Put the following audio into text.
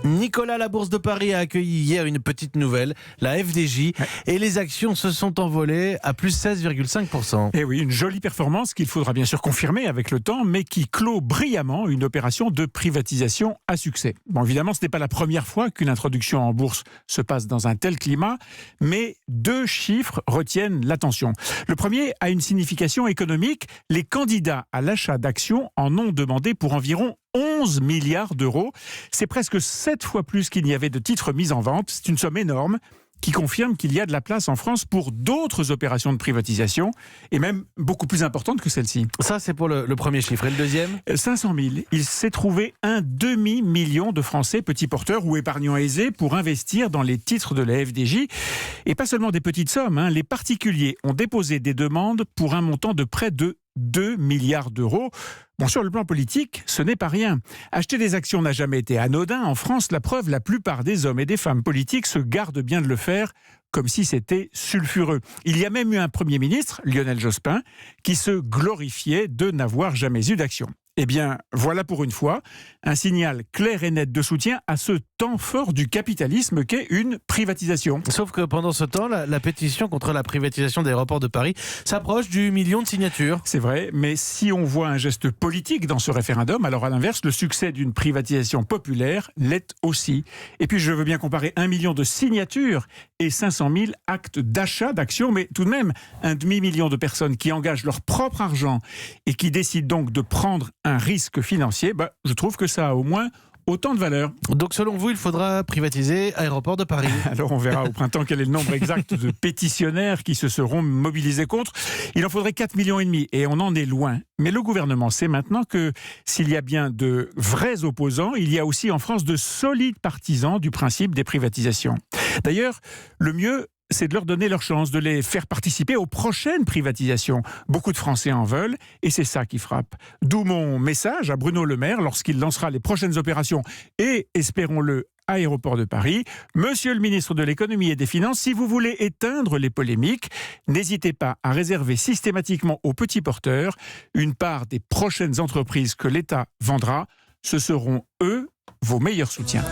Nicolas, la Bourse de Paris a accueilli hier une petite nouvelle, la FDJ, et les actions se sont envolées à plus 16,5%. Et oui, une jolie performance qu'il faudra bien sûr confirmer avec le temps, mais qui clôt brillamment une opération de privatisation à succès. Bon, évidemment, ce n'est pas la première fois qu'une introduction en bourse se passe dans un tel climat, mais deux chiffres retiennent l'attention. Le premier a une signification économique. Les candidats à l'achat d'actions en ont demandé pour environ 11 milliards d'euros. C'est presque 7 fois plus qu'il n'y avait de titres mis en vente. C'est une somme énorme qui confirme qu'il y a de la place en France pour d'autres opérations de privatisation, et même beaucoup plus importantes que celle-ci. Ça, c'est pour le premier chiffre. Et le deuxième ? 500 000. Il s'est trouvé un demi-million de Français petits porteurs ou épargnants aisés pour investir dans les titres de la FDJ. Et pas seulement des petites sommes. Les particuliers ont déposé des demandes pour un montant de près de 2 milliards d'euros. Bon, sur le plan politique, ce n'est pas rien. Acheter des actions n'a jamais été anodin. En France, la preuve, la plupart des hommes et des femmes politiques se gardent bien de le faire comme si c'était sulfureux. Il y a même eu un Premier ministre, Lionel Jospin, qui se glorifiait de n'avoir jamais eu d'action. Eh bien, voilà pour une fois un signal clair et net de soutien à ce temps fort du capitalisme qu'est une privatisation. Sauf que pendant ce temps, la pétition contre la privatisation des aéroports de Paris s'approche du million de signatures. C'est vrai, mais si on voit un geste politique dans ce référendum, alors à l'inverse, le succès d'une privatisation populaire l'est aussi. Et puis je veux bien comparer 1 million de signatures et 500 000 actes d'achat d'actions, mais tout de même, un demi-million de personnes qui engagent leur propre argent et qui décident donc de prendre un risque financier, je trouve que ça a au moins autant de valeur. Donc selon vous, il faudra privatiser Aéroport de Paris. Alors on verra au printemps quel est le nombre exact de pétitionnaires qui se seront mobilisés contre. Il en faudrait 4,5 millions et on en est loin. Mais le gouvernement sait maintenant que s'il y a bien de vrais opposants, il y a aussi en France de solides partisans du principe des privatisations. D'ailleurs, le mieux, c'est de leur donner leur chance, de les faire participer aux prochaines privatisations. Beaucoup de Français en veulent, et c'est ça qui frappe. D'où mon message à Bruno Le Maire lorsqu'il lancera les prochaines opérations, et espérons-le, Aéroport de Paris. Monsieur le ministre de l'Économie et des Finances, si vous voulez éteindre les polémiques, n'hésitez pas à réserver systématiquement aux petits porteurs une part des prochaines entreprises que l'État vendra. Ce seront eux vos meilleurs soutiens.